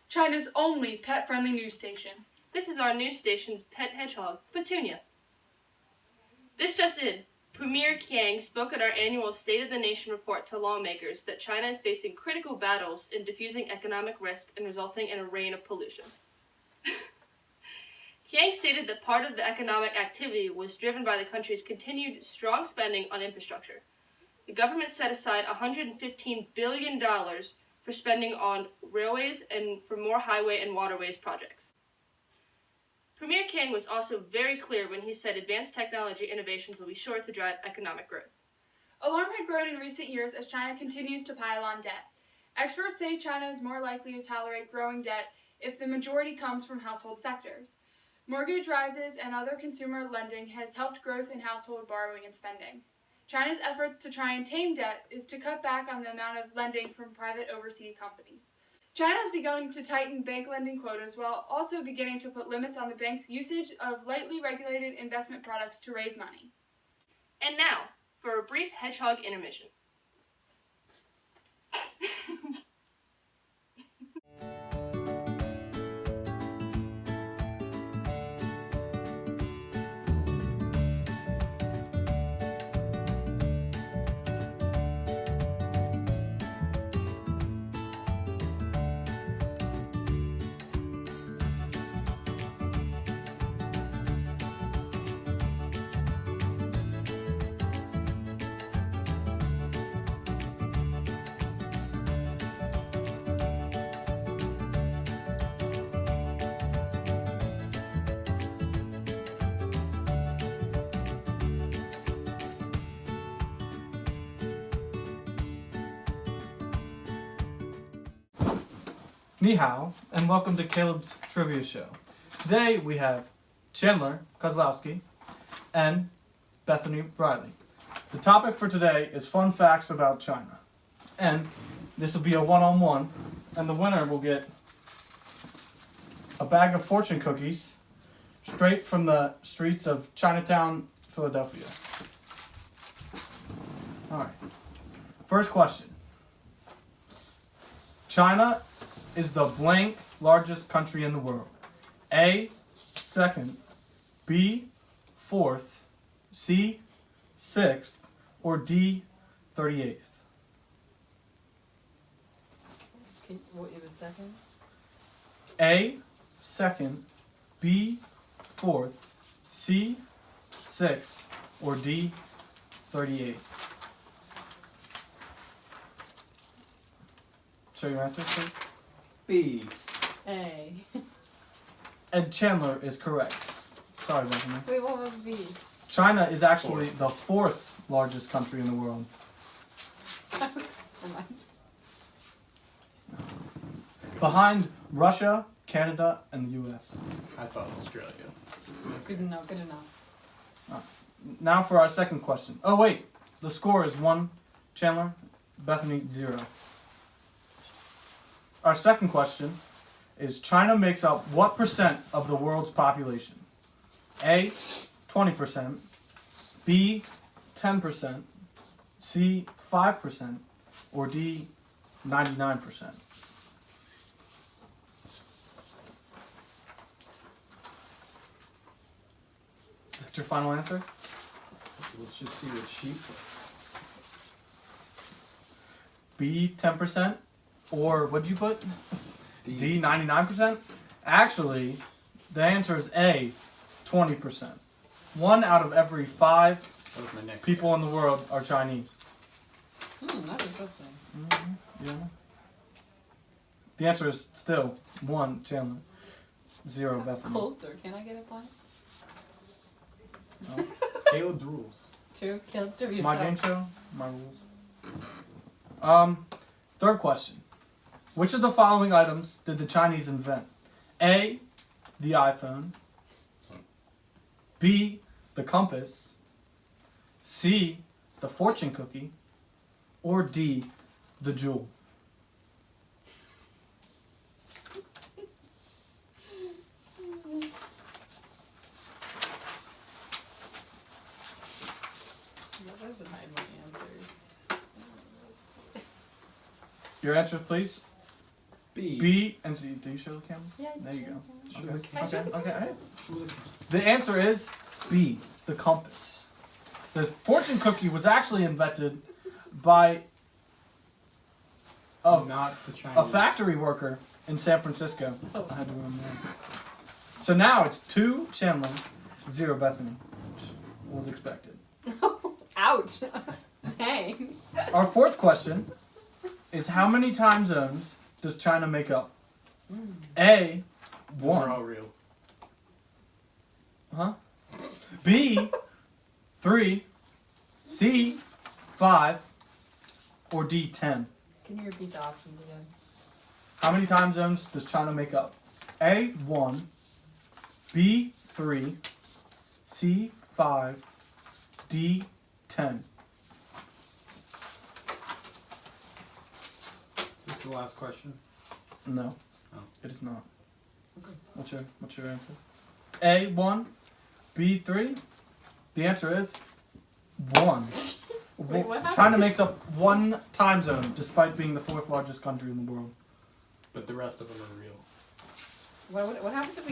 China's only pet-friendly news station. This is our news station's pet hedgehog, Petunia. This just in. Premier Qiang spoke at our annual State of the Nation report to lawmakers that China is facing critical battles in diffusing economic risk and resulting in a rain of pollution. Qiang stated that part of the economic activity was driven by the country's continued strong spending on infrastructure. The government set aside $115 billion for spending on railways and for more highway and waterways projects. Premier Qiang was also very clear when he said advanced technology innovations will be sure to drive economic growth. Alarm had grown in recent years as China continues to pile on debt. Experts say China is more likely to tolerate growing debt if the majority comes from household sectors. Mortgage rises and other consumer lending has helped growth in household borrowing and spending. China's efforts to try and tame debt is to cut back on the amount of lending from private overseas companies. China has begun to tighten bank lending quotas while also beginning to put limits on the bank's usage of lightly regulated investment products to raise money. And now, for a brief hedgehog intermission. Ni hao, and welcome to Caleb's Trivia Show. Today we have Chandler Kozlowski and Bethany Riley. The topic for today is fun facts about China. And this will be a one-on-one, and the winner will get a bag of fortune cookies straight from the streets of Chinatown, Philadelphia. Alright, first question. China is the blank largest country in the world? A, second, B, fourth, C, sixth, or D, 38th? What was second? A, second, B, fourth, C, sixth, or D, 38th? Show your answers, please. B. A. And Chandler is correct. Sorry, Bethany. Wait, what was B? China is actually the fourth largest country in the world. behind Russia, Canada, and the U.S. I thought Australia. Good enough, good enough. Now for our second question. Oh wait, the score is 1 Chandler, Bethany 0. Our second question is China makes up what percent of the world's population? A, 20%, B, 10%, C, 5%, or D, 99%? Is that your final answer? Let's just see what she puts. B, 10%, or what'd you put? D. D, 99%? Actually, the answer is A, 20%. 1 out of every 5 That was my next people in guess. the world are Chinese. That's interesting. Yeah. The answer is still 1 Chandler, 0 That's Bethany. closer. Can I get a point? No. It's Caleb's rules. True. Caleb's It's trivia my show. game show, my rules. Third question. Which of the following items did the Chinese invent? A, the iPhone. B, the compass. C, the fortune cookie. Or D, the jewel. Yeah, those are my answers. Your answers, please. B. B and C. Do you show the camera? Yeah. There you go. Show Okay. the camera. Okay. Okay. All right. Show the camera. The answer is B, the compass. The fortune cookie was actually invented by Not the Chinese. a factory worker in San Francisco. Oh. I had to remember that. So now it's 2 Chandler, 0 Bethany, which was expected. Ouch. Dang. Our fourth question is how many time zones does China make up? A, They're all 1. real. Huh? B, 3. C, 5. Or D, 10. Can you repeat the options again? How many time zones does China make up? A, 1. B, 3. C, 5. D, 10. Is this the last question? No. Oh. It is not. Okay. What's your answer? A, 1. B, 3. The answer is 1. Wait, what happened? China makes up 1 time zone despite being the 4th largest country in the world. But the rest of them are real. What happens if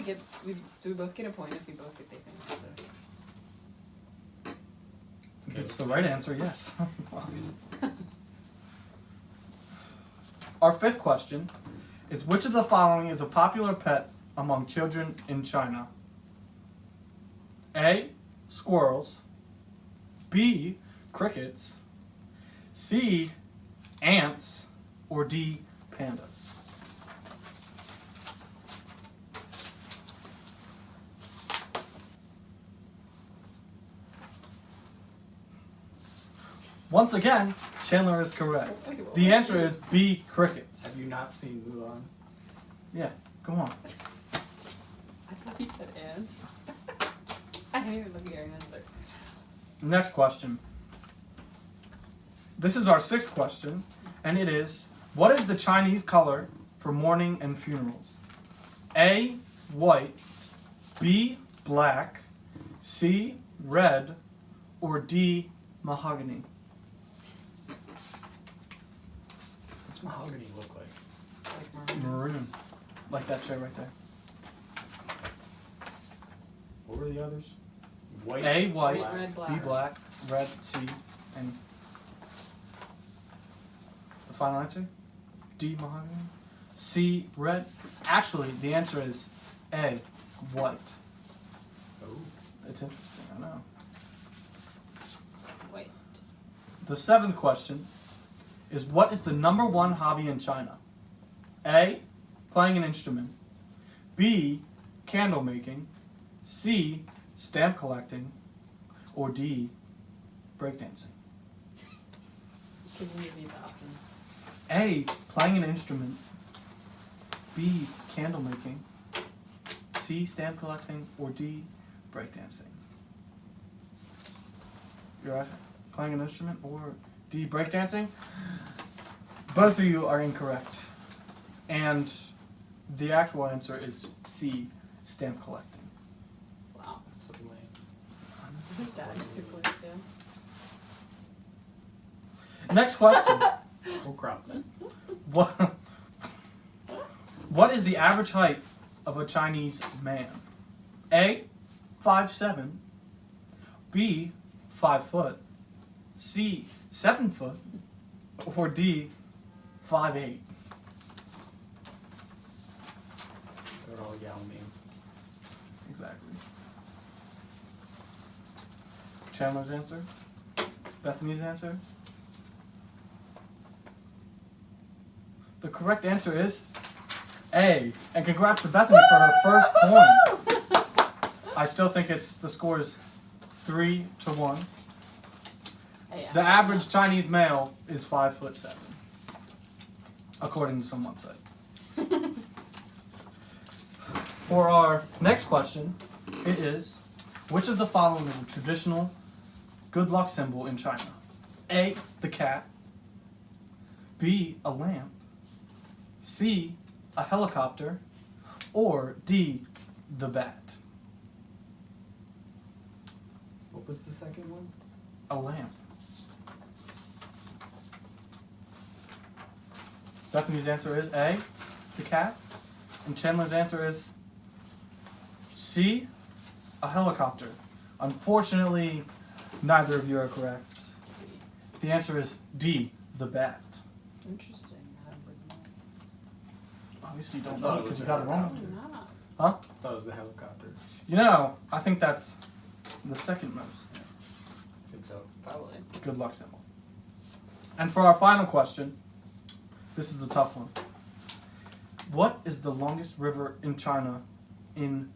do we both get a point if we both get the same answer? If it's the right answer, yes. Obviously. Our fifth question is which of the following is a popular pet among children in China? A, squirrels. B, crickets. C, ants. Or D, pandas. Once again, Chandler is correct. The answer is B, crickets. Have you not seen Mulan? Yeah, come on. I thought you said ants. I didn't even look at your answer. Next question. This is our sixth question, and it is, what is the Chinese color for mourning and funerals? A, white. B, black. C, red. Or D, mahogany. What's mahogany look like? Like maroon. Maroon. Like that chair right there. What were the others? White. A, white. black. Red, black. B, black. Red, C. And the final answer? D, mahogany. C, red. Actually, the answer is A, white. Oh. It's interesting, I know. Wait. The seventh question is what is the #1 hobby in China? A, playing an instrument. B, candle making. C, stamp collecting. Or D, breakdancing. Can you repeat the options? A, playing an instrument. B, candle making, C, stamp collecting, or D, breakdancing? You're playing an instrument, or D, breakdancing? Both of you are incorrect. And the actual answer is C, stamp collecting. Wow. That's so lame. His dad used to play dance. Next question. We'll crop that. What is the average height of a Chinese man? A, 5'7", B, 5 foot, C, 7 foot, or D, 5'8". They're all Yao Ming. Exactly. Chandler's answer? Bethany's answer? The correct answer is A. And congrats to Bethany for her first point. I still think the score is 3-1. Hey, The average Chinese male is 5'7", according to some website. For our next question, it is, which of the following is a traditional good luck symbol in China? A, the cat, B, a lamp, C, a helicopter, or D, the bat? What was the second one? A lamp. Bethany's answer is A, the cat, and Chandler's answer is C, a helicopter. Unfortunately, neither of you are correct. The answer is D, the bat. Interesting. Adam would know. Obviously, you I don't thought know it because was you a got it wrong. Probably not. Huh? I thought it was the helicopter. You know, I think that's the second most I think so. Probably. good luck symbol. And for our final question, this is a tough one. What is the longest river in China in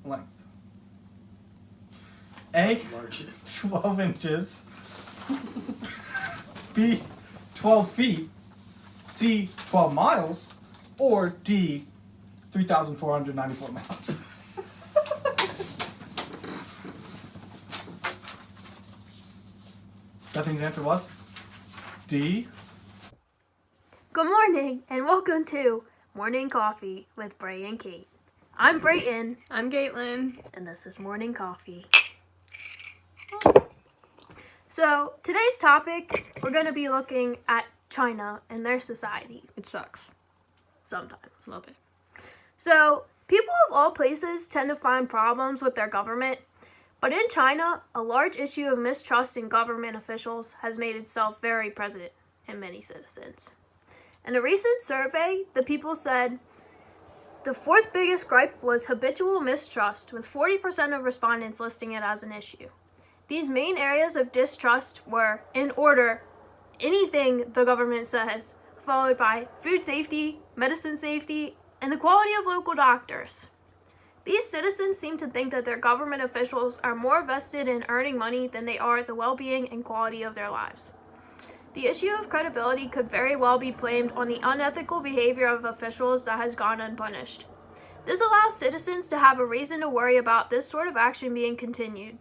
length? A, Largest. 12 inches. B, 12 feet. C, 12 miles. Or D, 3,494 miles. Bethany's answer was D. Good morning and welcome to Morning Coffee with Bray and Kate. I'm Brayton I'm Caitlin. and this is Morning Coffee. So today's topic, we're going to be looking at China and their society It sucks. sometimes. Love it. So people of all places tend to find problems with their government, but in China, a large issue of mistrust in government officials has made itself very present in many citizens. In a recent survey, the people said the fourth biggest gripe was habitual mistrust, with 40% of respondents listing it as an issue. These main areas of distrust were, in order, anything the government says, followed by food safety, medicine safety, and the quality of local doctors. These citizens seem to think that their government officials are more vested in earning money than they are the well-being and quality of their lives. The issue of credibility could very well be blamed on the unethical behavior of officials that has gone unpunished. This allows citizens to have a reason to worry about this sort of action being continued.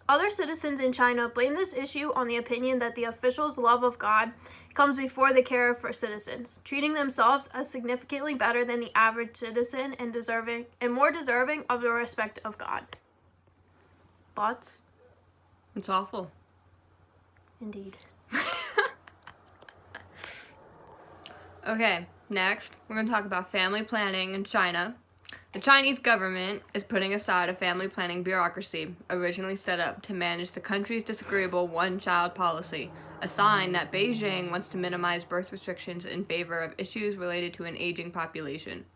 Other citizens in China blame this issue on the opinion that the officials' love of God comes before the care for citizens, treating themselves as significantly better than the average citizen and more deserving of the respect of God. Thoughts? It's awful. Indeed. Okay, next, we're going to talk about family planning in China. The Chinese government is putting aside a family planning bureaucracy originally set up to manage the country's disagreeable one-child policy, a sign that Beijing wants to minimize birth restrictions in favor of issues related to an aging population.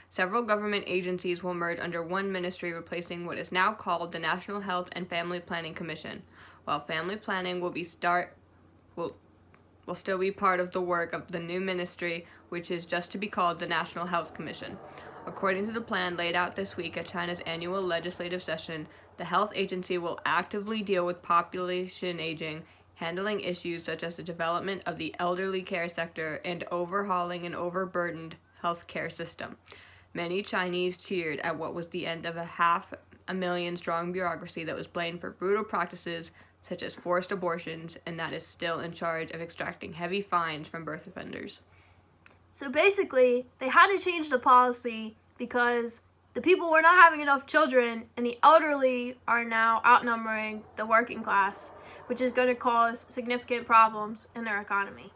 Several government agencies will merge under one ministry, replacing what is now called the National Health and Family Planning Commission, while family planning will still be part of the work of the new ministry, which is just to be called the National Health Commission. According to the plan laid out this week at China's annual legislative session, the health agency will actively deal with population aging, handling issues such as the development of the elderly care sector and overhauling an overburdened healthcare system. Many Chinese cheered at what was the end of a 500,000 strong bureaucracy that was blamed for brutal practices such as forced abortions, and that is still in charge of extracting heavy fines from birth offenders. So basically, they had to change the policy because the people were not having enough children, and the elderly are now outnumbering the working class, which is going to cause significant problems in their economy.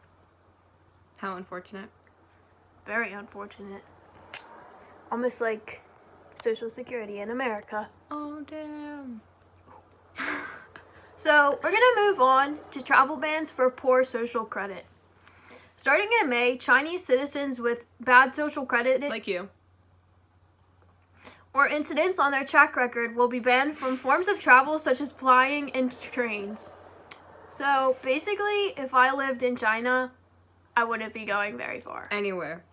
How unfortunate. Very unfortunate. Almost like Social Security in America. Oh, damn. So, we're going to move on to travel bans for poor social credit. Starting in May, Chinese citizens with bad social credit Like you. or incidents on their track record will be banned from forms of travel such as flying and trains. So, basically, if I lived in China, I wouldn't be going very far. Anywhere.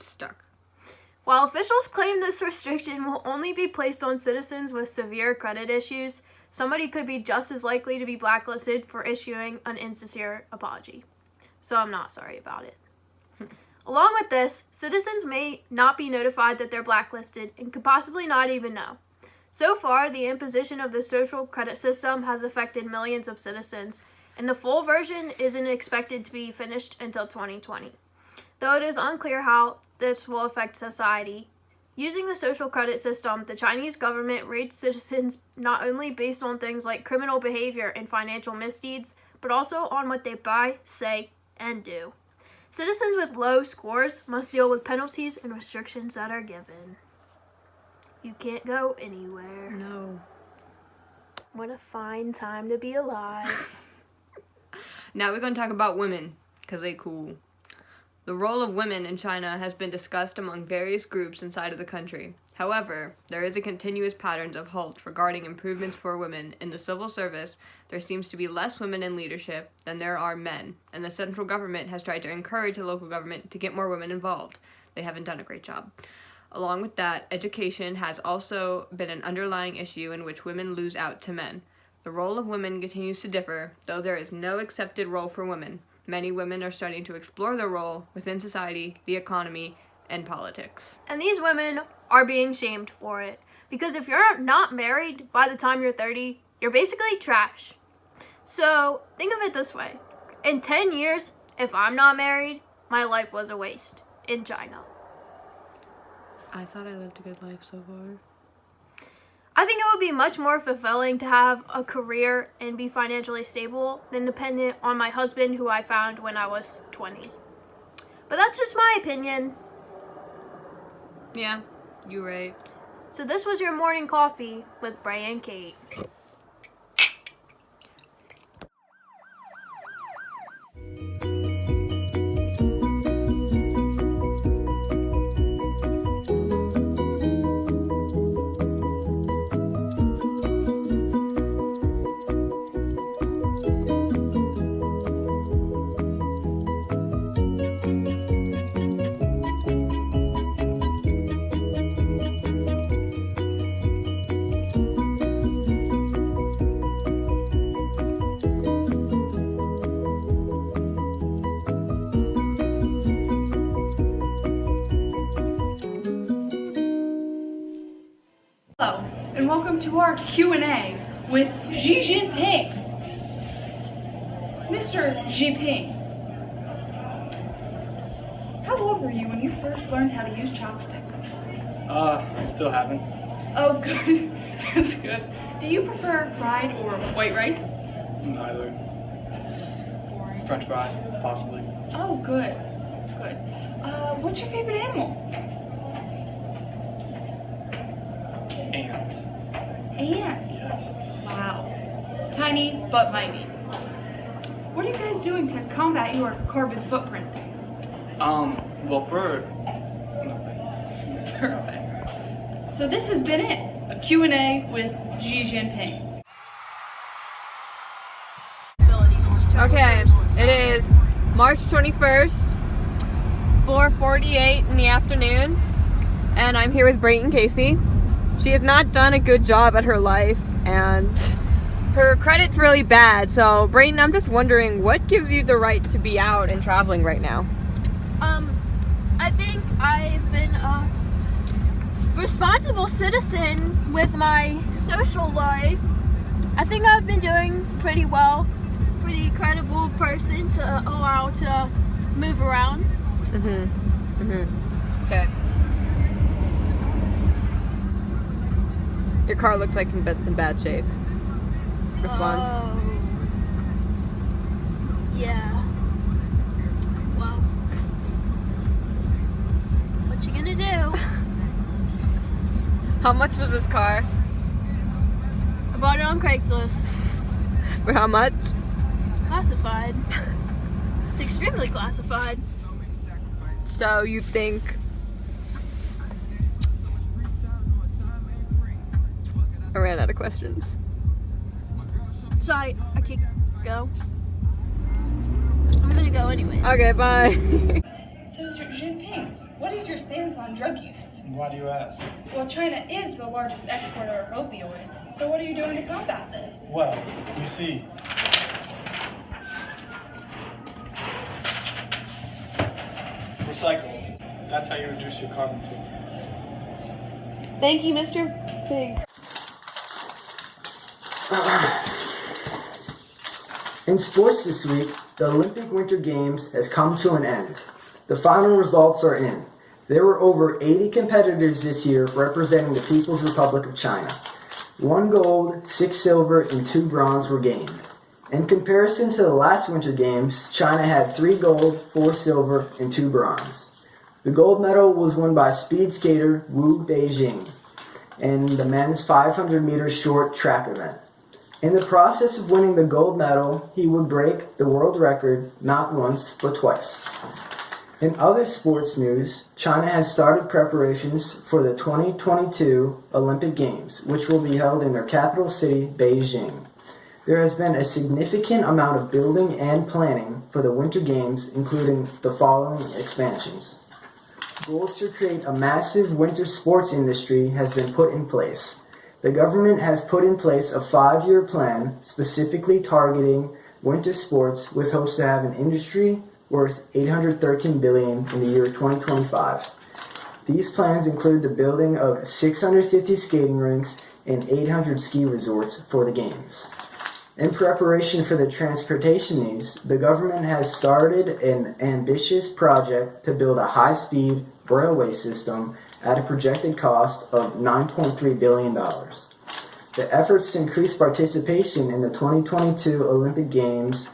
Stuck. While officials claim this restriction will only be placed on citizens with severe credit issues, somebody could be just as likely to be blacklisted for issuing an insincere apology. So I'm not sorry about it. Along with this, citizens may not be notified that they're blacklisted and could possibly not even know. So far, the imposition of the social credit system has affected millions of citizens, and the full version isn't expected to be finished until 2020. Though it is unclear how this will affect society. Using the social credit system, the Chinese government rates citizens not only based on things like criminal behavior and financial misdeeds, but also on what they buy, say, and do. Citizens with low scores must deal with penalties and restrictions that are given. You can't go anywhere. No. What a fine time to be alive. Now we're going to talk about women, because they cool. The role of women in China has been discussed among various groups inside of the country. However, there is a continuous pattern of halt regarding improvements for women. In the civil service, there seems to be less women in leadership than there are men, and the central government has tried to encourage the local government to get more women involved. They haven't done a great job. Along with that, education has also been an underlying issue in which women lose out to men. The role of women continues to differ, though there is no accepted role for women. Many women are starting to explore their role within society, the economy, and politics. And these women are being shamed for it. Because if you're not married by the time you're 30, you're basically trash. So think of it this way. In 10 years, if I'm not married, my life was a waste in China. I thought I lived a good life so far. I think it would be much more fulfilling to have a career and be financially stable than dependent on my husband who I found when I was 20. But that's just my opinion. Yeah, you're right. So this was your morning coffee with Bray and Kate. Hello, and welcome to our Q&A with Xi Jinping. Mr. Jinping, how old were you when you first learned how to use chopsticks? Still haven't. Oh, good. That's good. Do you prefer fried or white rice? Neither. Boring. French fries, possibly. Oh, good. Good. What's your favorite animal? Ant. Ant. Yes. Wow. Tiny but mighty. What are you guys doing to combat your carbon footprint? Well, for nothing. Perfect. So this has been it. A Q&A with Xi Jinping. Okay, it is March 21st, 4:48 in the afternoon, and I'm here with Brayton Casey. She has not done a good job at her life, and her credit's really bad. So, Brayton, I'm just wondering, what gives you the right to be out and traveling right now? I think I've been a responsible citizen with my social life. I think I've been doing pretty well. Pretty credible person to allow to move around. Okay. Your car looks like it's in bad shape. Response? Yeah. Well, what you gonna do? How much was this car? I bought it on Craigslist. For how much? Classified. It's extremely classified. So you think... I ran out of questions. So I could go. I'm gonna go anyways. Okay, bye. So, Mr. Jinping, what is your stance on drug use? Why do you ask? Well, China is the largest exporter of opioids, so what are you doing to combat this? Well, you see, recycle. That's how you reduce your carbon footprint. Thank you, Mr. Pig. In sports this week, the Olympic Winter Games has come to an end. The final results are in. There were over 80 competitors this year representing the People's Republic of China. 1 gold, 6 silver, and 2 bronze were gained. In comparison to the last Winter Games, China had 3 gold, 4 silver, and 2 bronze. The gold medal was won by speed skater Wu Beijing in the men's 500 meter short track event. In the process of winning the gold medal, he would break the world record not once but twice. In other sports news, China has started preparations for the 2022 Olympic Games, which will be held in their capital city, Beijing. There has been a significant amount of building and planning for the Winter Games, including the following expansions. Goals to create a massive winter sports industry has been put in place. The government has put in place a 5-year plan specifically targeting winter sports with hopes to have an industry worth $813 billion in the year 2025. These plans include the building of 650 skating rinks and 800 ski resorts for the Games. In preparation for the transportation needs, the government has started an ambitious project to build a high-speed railway system at a projected cost of $9.3 billion. The efforts to increase participation in the 2022 Olympic Games,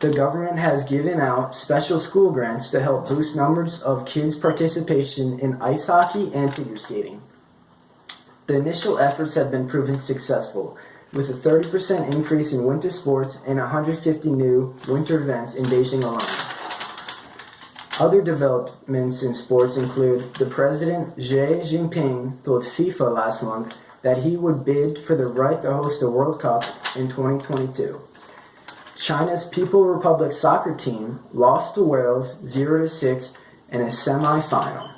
the government has given out special school grants to help boost numbers of kids' participation in ice hockey and figure skating. The initial efforts have been proven successful, with a 30% increase in winter sports and 150 new winter events in Beijing alone. Other developments in sports include the President Xi Jinping told FIFA last month that he would bid for the right to host a World Cup in 2022. China's People's Republic soccer team lost to Wales 0-6 in a semi-final.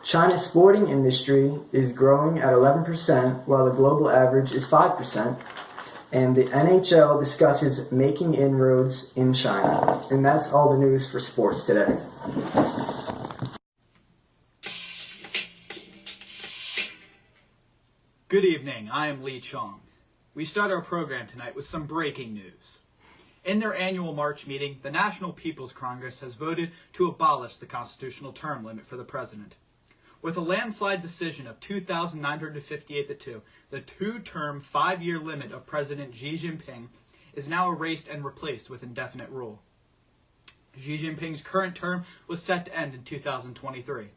China's sporting industry is growing at 11%, while the global average is 5%. And the NHL discusses making inroads in China. And that's all the news for sports today. Good evening, I am Lee Chong. We start our program tonight with some breaking news. In their annual March meeting, the National People's Congress has voted to abolish the constitutional term limit for the president. With a landslide decision of 2,958 to 2, the 2-term, 5-year limit of President Xi Jinping is now erased and replaced with indefinite rule. Xi Jinping's current term was set to end in 2023.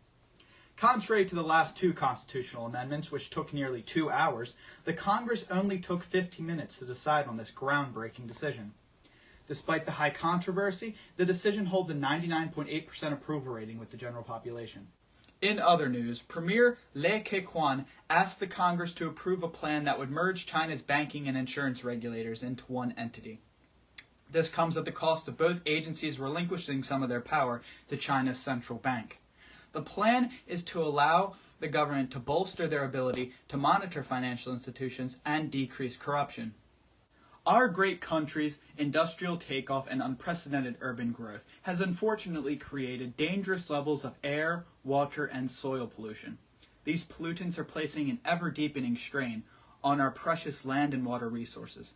Contrary to the last 2 constitutional amendments, which took nearly 2 hours, the Congress only took 15 minutes to decide on this groundbreaking decision. Despite the high controversy, the decision holds a 99.8% approval rating with the general population. In other news, Premier Li Keqiang asked the Congress to approve a plan that would merge China's banking and insurance regulators into one entity. This comes at the cost of both agencies relinquishing some of their power to China's central bank. The plan is to allow the government to bolster their ability to monitor financial institutions and decrease corruption. Our great country's industrial takeoff and unprecedented urban growth has unfortunately created dangerous levels of air, water, and soil pollution. These pollutants are placing an ever-deepening strain on our precious land and water resources.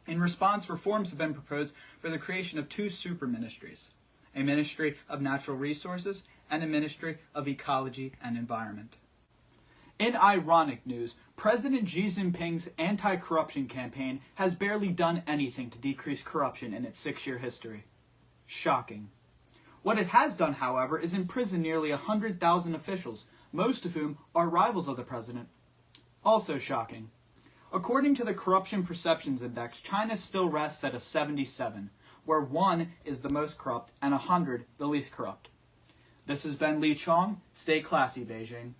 In response, reforms have been proposed for the creation of two super ministries, a Ministry of Natural Resources and a Ministry of Ecology and Environment. In ironic news, President Xi Jinping's anti-corruption campaign has barely done anything to decrease corruption in its 6-year history. Shocking. What it has done, however, is imprison nearly 100,000 officials, most of whom are rivals of the president. Also shocking. According to the Corruption Perceptions Index, China still rests at a 77, where 1 is the most corrupt and 100 the least corrupt. This has been Li Chong. Stay classy, Beijing.